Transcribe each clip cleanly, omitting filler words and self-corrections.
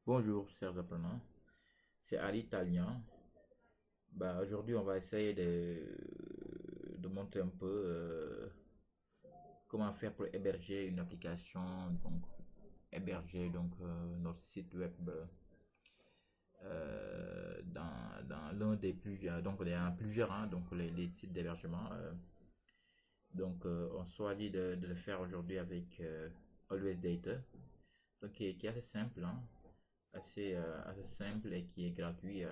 Bonjour, chers apprenants. C'est Ali Talian. Aujourd'hui, on va essayer de montrer un peu comment faire pour héberger une application, donc héberger notre site web dans l'un des plusieurs, donc il y en a plusieurs, hein, donc les sites d'hébergement. On choisit de le faire aujourd'hui avec Always Data, donc qui est assez simple, hein, assez simple et qui est gratuit.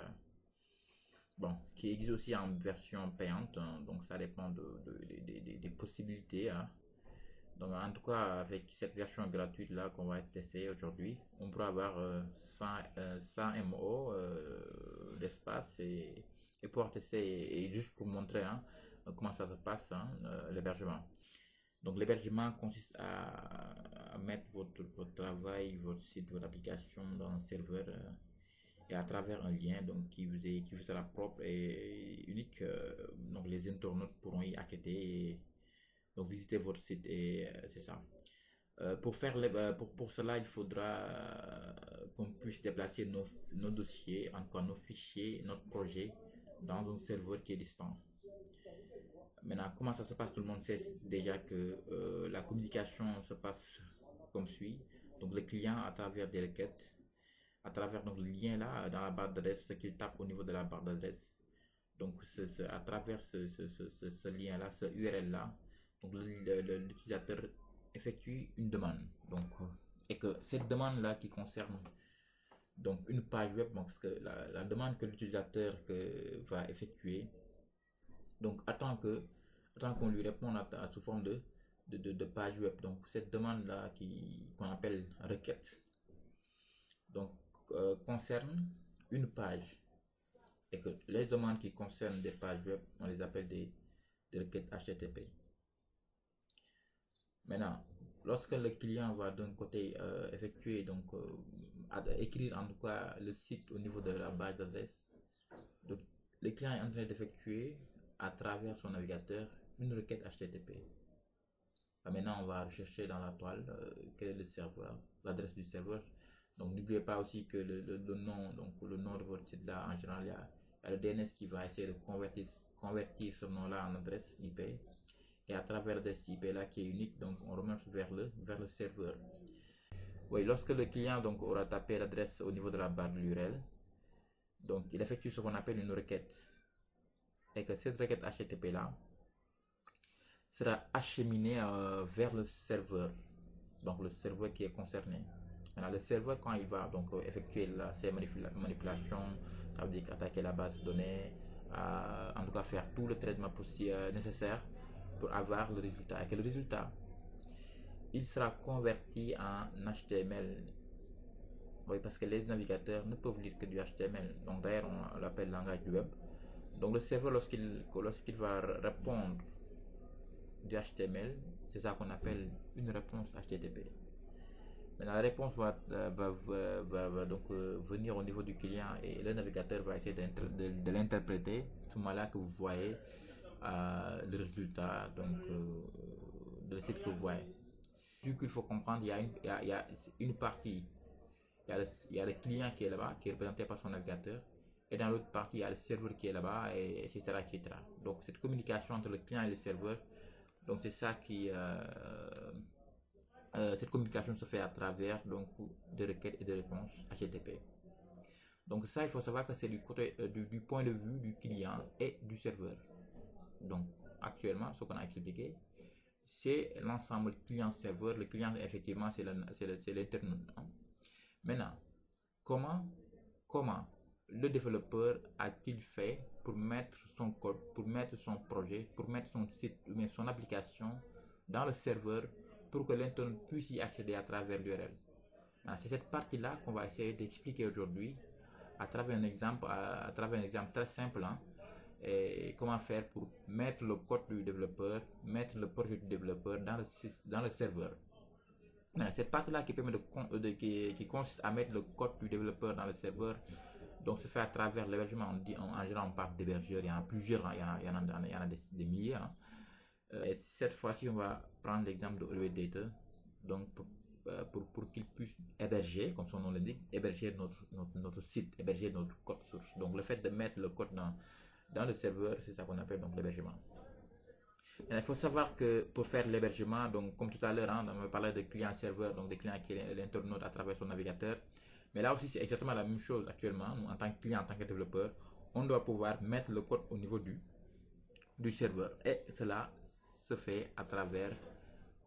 Bon, qui existe aussi en version payante, hein, donc ça dépend des possibilités, hein. Donc en tout cas, avec cette version gratuite là qu'on va tester aujourd'hui, on pourra avoir 100 MO d'espace et pouvoir tester et juste pour montrer, hein, comment ça se passe, hein, l'hébergement. Donc l'hébergement consiste à mettre votre travail, votre site, votre application dans un serveur et à travers un lien donc qui vous sera propre et unique. Donc les internautes pourront y accéder et donc visiter votre site et c'est ça. Pour cela, il faudra qu'on puisse déplacer nos dossiers, encore nos fichiers, notre projet dans un serveur qui est distant. Maintenant, comment ça se passe? Tout le monde sait déjà que la communication se passe comme suit. Donc, le client, à travers des requêtes, à travers donc, le lien là, dans la barre d'adresse, ce qu'il tape au niveau de la barre d'adresse. Donc, à travers ce lien là, ce URL là, donc l'utilisateur effectue une demande. Donc, et que cette demande là qui concerne donc une page web, parce que la demande que l'utilisateur va effectuer, donc attend qu'on lui réponde sous forme de page web. Donc cette demande là qu'on appelle requête, donc concerne une page, et que les demandes qui concernent des pages web, on les appelle des requêtes HTTP. Maintenant, lorsque le client va d'un côté effectuer, donc écrire en tout cas le site au niveau de la base d'adresse, donc le client est en train d'effectuer à travers son navigateur une requête HTTP. Maintenant, on va rechercher dans la toile quel est le serveur, l'adresse du serveur. Donc n'oubliez pas aussi que le nom, donc le nom de votre site là, en général, il y a le DNS qui va essayer de convertir ce nom là en adresse IP. Et à travers l'adresse IP là qui est unique, donc on remonte vers le serveur. Oui, lorsque le client donc aura tapé l'adresse au niveau de la barre de l'URL, donc il effectue ce qu'on appelle une requête. Et que cette requête HTTP là sera acheminée vers le serveur, donc le serveur qui est concerné. Maintenant, le serveur, quand il va donc effectuer ces manipulations, ça veut dire attaquer la base de données, en tout cas faire tout le traitement possible nécessaire pour avoir le résultat. Et que le résultat, il sera converti en HTML. Oui, parce que les navigateurs ne peuvent lire que du HTML. Donc d'ailleurs, on l'appelle langage du web. Donc le serveur, lorsqu'il va répondre du HTML, c'est ça qu'on appelle une réponse HTTP. Maintenant, la réponse va donc venir au niveau du client et le navigateur va essayer de l'interpréter. À ce moment-là que vous voyez le résultat donc, de site que vous voyez. Du coup, il faut comprendre, il y a une partie, il y a le client qui est là-bas, qui est représenté par son navigateur, et dans l'autre partie, il y a le serveur qui est là-bas, etc., etc. Donc, cette communication entre le client et le serveur, donc c'est ça cette communication se fait à travers donc des requêtes et des réponses HTTP. Donc ça, il faut savoir que c'est du point de vue du client et du serveur. Donc actuellement, ce qu'on a expliqué, c'est l'ensemble client-serveur. Le client, effectivement, c'est l'internaute, hein. Maintenant, comment le développeur a-t-il fait pour mettre son code, pour mettre son projet, pour mettre son site, mais son application dans le serveur pour que l'internaute puisse y accéder à travers l'URL? C'est cette partie-là qu'on va essayer d'expliquer aujourd'hui à travers un exemple, très simple, hein, et comment faire pour mettre le code du développeur, mettre le projet du développeur dans le serveur. Cette partie-là qui consiste à mettre le code du développeur dans le serveur, donc se fait à travers l'hébergement. En général, on parle d'hébergeurs, il y en a plusieurs, il y en a des milliers, hein. Et cette fois-ci, on va prendre l'exemple de Always Data. Donc, pour qu'il puisse héberger, comme son nom l'indique, héberger notre site, héberger notre code source. Donc le fait de mettre le code dans le serveur, c'est ça qu'on appelle donc l'hébergement. Il faut savoir que pour faire l'hébergement, donc comme tout à l'heure, hein, on me parlait de client-serveur, donc des clients qui est l'internaute à travers son navigateur. Mais là aussi, c'est exactement la même chose actuellement. Nous, en tant que client, en tant que développeur, on doit pouvoir mettre le code au niveau du serveur. Et cela se fait à travers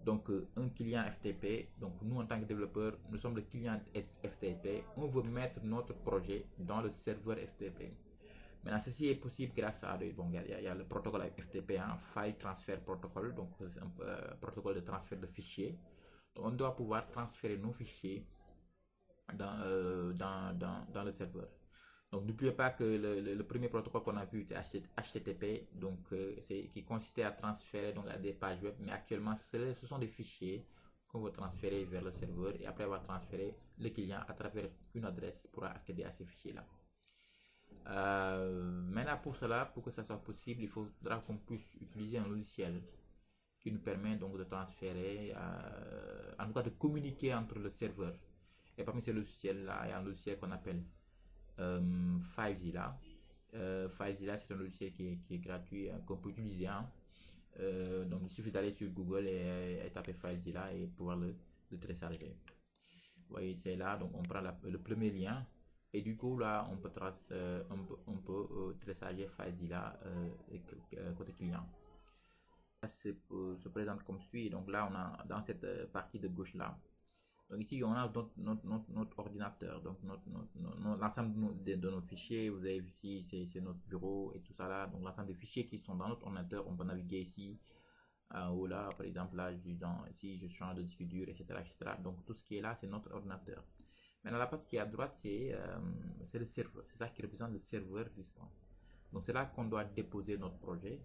donc un client FTP. Donc nous, en tant que développeur, nous sommes le client FTP. On veut mettre notre projet dans le serveur FTP. Maintenant, ceci est possible grâce à bon, il y a le protocole FTP, hein, File Transfer Protocol, donc c'est un protocole de transfert de fichiers. Donc, on doit pouvoir transférer nos fichiers dans le serveur. Donc n'oubliez pas que le premier protocole qu'on a vu était HTTP, donc qui consistait à transférer donc, à des pages web, mais actuellement ce sont des fichiers qu'on va transférer vers le serveur et après on va transférer le client à travers une adresse pour accéder à ces fichiers-là. Maintenant pour cela, pour que ça soit possible, il faudra qu'on puisse utiliser un logiciel qui nous permet donc de transférer, en tout cas de communiquer entre le serveur. Et parmi ces logiciels-là, il y a un logiciel qu'on appelle FileZilla. FileZilla, c'est un logiciel qui est gratuit, hein, qu'on peut utiliser. Hein. Donc il suffit d'aller sur Google et taper FileZilla et pouvoir le télécharger. Vous voyez, c'est là, donc on prend le premier lien. Et du coup, là, on peut télécharger FileZilla côté client. Ça se présente comme suit. Donc là, on a dans cette partie de gauche là. Donc ici, on a notre ordinateur, donc l'ensemble de nos fichiers. Vous avez vu ici, c'est notre bureau et tout ça là. Donc l'ensemble des fichiers qui sont dans notre ordinateur, on peut naviguer ici. Ou là, par exemple, là, ici, je change de disque dur, etc., etc. Donc tout ce qui est là, c'est notre ordinateur. Maintenant, la partie qui est à droite, c'est le serveur. C'est ça qui représente le serveur distant. Donc c'est là qu'on doit déposer notre projet.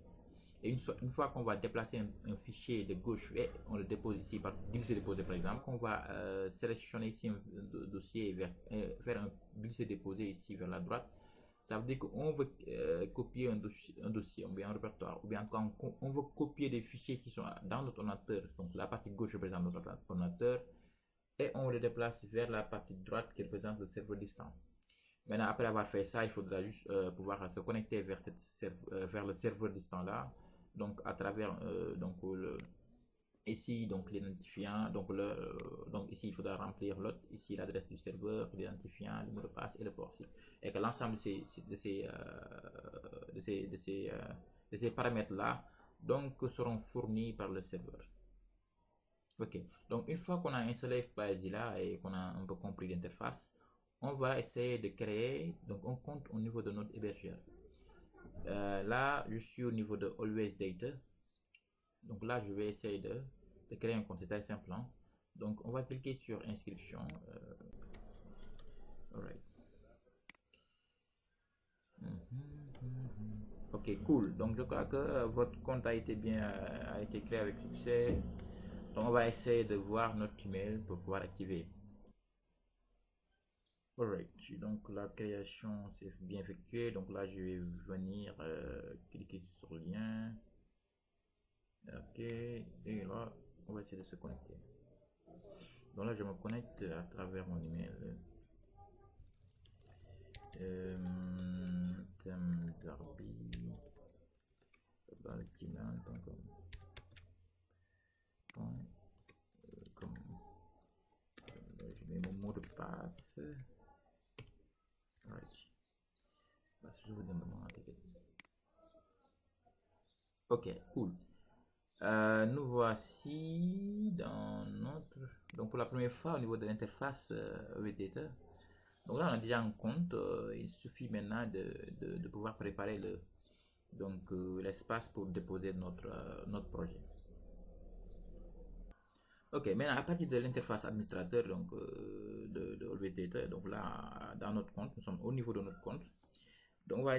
Et une fois qu'on va déplacer un fichier de gauche, et on le dépose ici par glisser-déposer par exemple, qu'on va sélectionner ici un dossier et faire un glisser-déposer ici vers la droite, ça veut dire qu'on veut copier un dossier, ou bien un répertoire, ou bien quand on veut copier des fichiers qui sont dans notre ordinateur. Donc la partie gauche représente notre ordinateur et on le déplace vers la partie droite qui représente le serveur distant. Maintenant, après avoir fait ça, il faudra juste pouvoir se connecter vers le serveur distant là. Donc à travers ici donc l'identifiant, donc ici il faudra remplir l'autre, ici l'adresse du serveur, l'identifiant, le mot de passe et le port. Et que l'ensemble de ces paramètres là donc seront fournis par le serveur. Ok, donc une fois qu'on a installé FileZilla et qu'on a un peu compris l'interface, on va essayer de créer donc un compte au niveau de notre hébergeur. Là, je suis au niveau de Always Data. Donc là, je vais essayer de créer un compte. C'est très simple. Hein? Donc, on va cliquer sur inscription. Alright. Ok, cool. Donc, je crois que votre compte a été créé avec succès. Donc, on va essayer de voir notre email pour pouvoir activer. Alright, donc la création s'est bien effectuée. Donc là, je vais venir cliquer sur le lien. Ok, et là, on va essayer de se connecter. Donc là, je me connecte à travers mon email. Je mets mon mot de passe. Ok, cool. Nous voici dans notre... Donc pour la première fois au niveau de l'interface EVData. Donc là on a déjà un compte. Il suffit maintenant de pouvoir préparer l'espace pour déposer notre projet. Ok, maintenant à partir de l'interface administrateur donc, de EVData, donc là dans notre compte, nous sommes au niveau de notre compte. Donc on va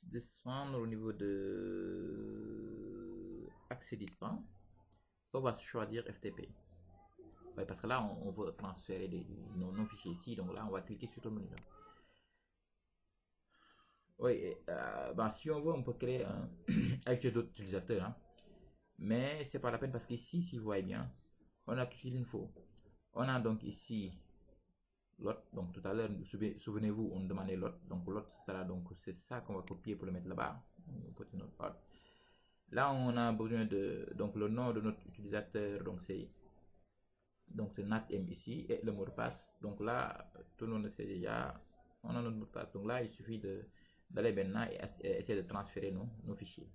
descendre au niveau de accès distant. On va choisir FTP. Ouais, parce que là on veut transférer nos fichiers ici. Donc là on va cliquer sur le menu là. Oui, si on veut on peut créer ajouter d'autres utilisateurs. Hein. Mais c'est pas la peine parce qu'ici si vous voyez bien, on a tout ce qu'il nous faut. On a donc ici l'autre. Donc tout à l'heure, souvenez-vous, on demandait l'autre. Donc l'autre sera donc, c'est ça qu'on va copier pour le mettre là-bas. Là, on a besoin de, donc le nom de notre utilisateur, donc c'est NatM ici, et le mot de passe. Donc là, tout le monde sait déjà, on a notre mot de passe. Donc là, il suffit d'aller maintenant et essayer de transférer nos fichiers.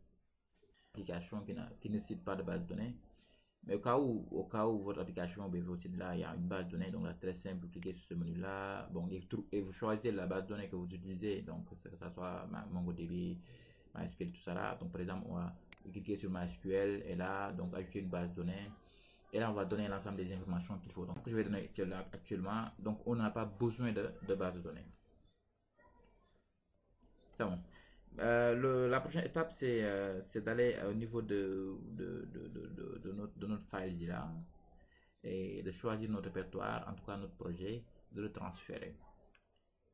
Application qui ne cite pas de base de données. Mais au cas où votre application, ben, votre site là, il y a une base de données, donc là c'est très simple, vous cliquez sur ce menu là, bon, et vous choisissez la base de données que vous utilisez, donc que ça soit MongoDB, MySQL, tout ça là. Donc par exemple, on va cliquer sur MySQL et là, donc ajouter une base de données. Et là, on va donner l'ensemble des informations qu'il faut. Donc, je vais donner actuellement. Donc, on n'a pas besoin de base de données. C'est bon. La prochaine étape, c'est d'aller au niveau de notre file là et de choisir notre répertoire, en tout cas notre projet, de le transférer.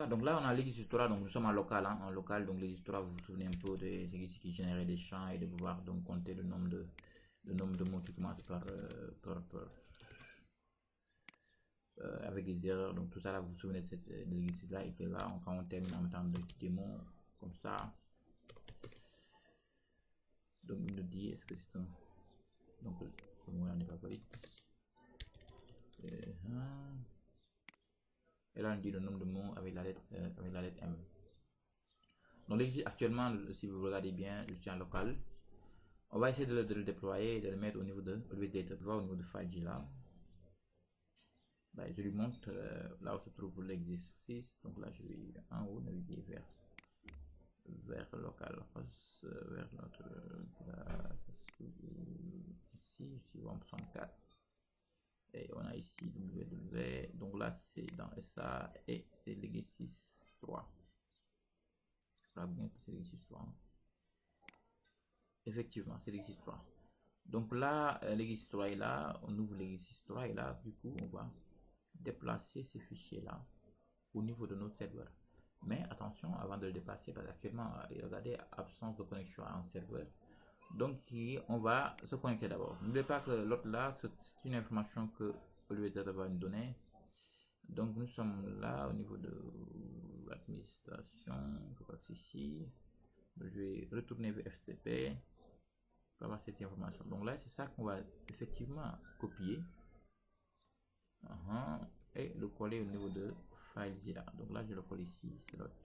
Donc là, on a l'existoire, donc nous sommes en local, hein, donc l'existoire, vous vous souvenez un peu de ce qui générait des champs et de pouvoir donc compter le nombre de mots qui commencent avec des erreurs. Donc tout ça là, vous vous souvenez de l'exercice là, et que là, quand on termine en temps de démo comme ça, donc il nous dit est-ce que c'est un, donc ce mot là n'est pas valide, et là on dit le nombre de mots avec la lettre M. Donc l'exercice actuellement, si vous regardez bien, je suis en local. On va essayer de le déployer et de le mettre au niveau de Data, au niveau de file là. Ben, je lui montre là où se trouve l'exercice. Donc là, je vais en haut naviguer vers local, vers notre ici, 64. Et on a ici www. Donc là, c'est dans SA et c'est l'exercice 3. Je crois bien que c'est l'exercice 3. Effectivement, c'est l'exercice 3. Donc là, l'exercice 3 est là. On ouvre l'exercice 3 et là, du coup, on va déplacer ces fichiers là au niveau de notre serveur. Mais attention avant de le déplacer, parce qu'actuellement, regardez, absence de connexion à un serveur. Donc on va se connecter d'abord. N'oubliez pas que l'autre là, c'est une information que l'utilisateur va nous donner. Donc nous sommes là au niveau de l'administration. Je crois que c'est ici. Je vais retourner vers FTP pour avoir cette information. Donc là, c'est ça qu'on va effectivement copier. Et le coller au niveau de FileZilla. Donc là, je le colle ici, c'est l'autre.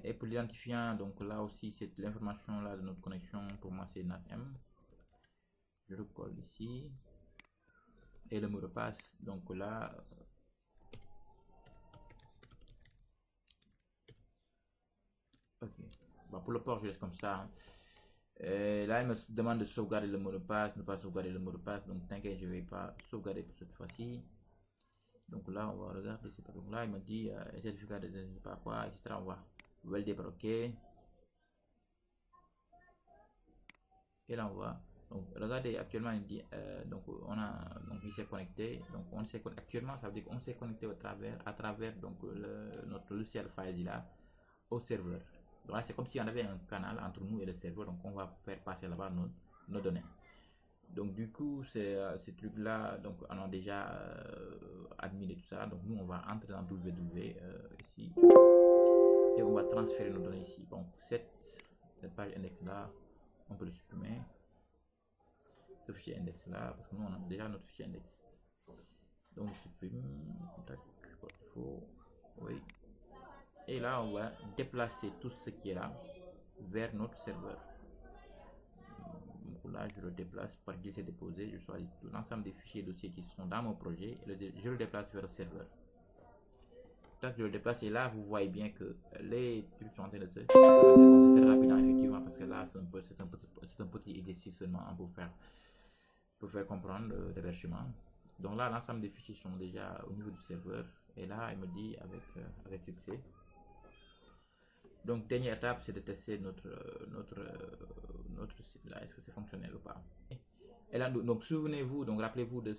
Et pour l'identifiant, donc là aussi, c'est l'information là de notre connexion. Pour moi, c'est NatM. Je le colle ici. Et le mot de passe, donc là, ok. Bon, pour le port, je laisse comme ça. Hein. Là, il me demande de sauvegarder le mot de passe, ne pas sauvegarder le mot de passe. Donc, t'inquiète, je ne vais pas sauvegarder pour cette fois-ci. Donc là, on va regarder. Donc là, il me dit certificat de je sais pas quoi, etc. On va valider par OK. Et là, on va. Donc, regardez, actuellement, il dit donc il s'est connecté. Donc, on s'est connecté. Actuellement, ça veut dire qu'on s'est connecté à travers donc notre logiciel FileZilla au serveur. Donc là, c'est comme si on avait un canal entre nous et le serveur. Donc, on va faire passer là-bas nos données. Donc du coup, ces trucs-là, donc on a déjà admis et tout ça. Donc nous, on va entrer dans www ici et on va transférer nos données ici. Donc cette page index-là, on peut le supprimer. Ce fichier index-là, parce que nous, on a déjà notre fichier index. Donc je supprime. Tac, oui. Et là, on va déplacer tout ce qui est là vers notre serveur. Là, je le déplace par glisser déposer. Je choisis l'ensemble des fichiers et dossiers qui sont dans mon projet. Je le déplace vers le serveur. Tant que je le déplace, et là, vous voyez bien que les trucs sont en train de se passer. C'est très rapide, effectivement, parce que là, c'est un petit exercice seulement pour faire comprendre l'hébergement. Donc là, l'ensemble des fichiers sont déjà au niveau du serveur. Et là, il me dit avec succès. Donc, dernière étape, c'est de tester notre site là. Est-ce que c'est fonctionnel ou pas? Et là, donc, souvenez-vous, donc, rappelez-vous de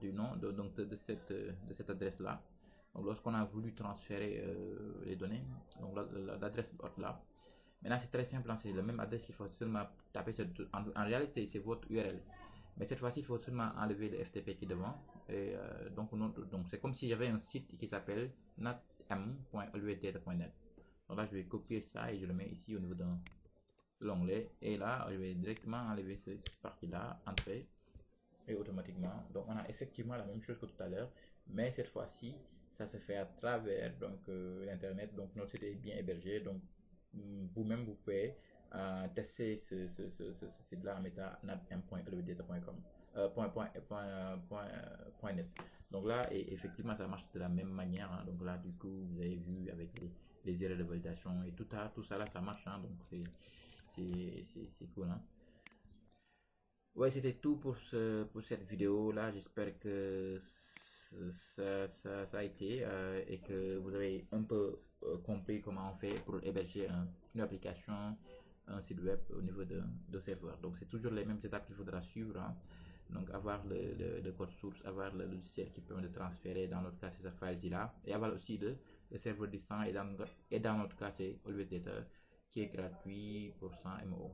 du nom, de cette adresse là. Donc, lorsqu'on a voulu transférer les données, donc l'adresse là. Maintenant, c'est très simple, hein, c'est la même adresse qu'il faut seulement taper. En réalité, c'est votre URL. Mais cette fois-ci, il faut seulement enlever le FTP qui est devant. Et donc c'est comme si j'avais un site qui s'appelle natm.olvdata.net. Donc là, je vais copier ça et je le mets ici au niveau de l'onglet. Et là, je vais directement enlever cette partie-là, entrer. Et automatiquement, donc on a effectivement la même chose que tout à l'heure, mais cette fois-ci, ça se fait à travers donc l'internet. Donc notre site est bien hébergé. Donc vous-même, vous pouvez tester ce site-là en mettant natm.olvdata.com. .net. Donc là, et effectivement, ça marche de la même manière. Hein. Donc là, du coup, vous avez vu avec les erreurs de validation et tout ça là, ça marche. Hein. Donc c'est cool. Hein. Ouais, c'était tout pour cette vidéo là. J'espère que ça a été et que vous avez un peu compris comment on fait pour héberger une application, un site web au niveau de serveur. Donc c'est toujours les mêmes étapes qu'il faudra suivre. Hein. Donc avoir le code source, avoir le logiciel qui permet de transférer, dans notre cas c'est ce file là, et avoir aussi le serveur distant, et dans notre cas c'est Always Data qui est gratuit pour 100 MO.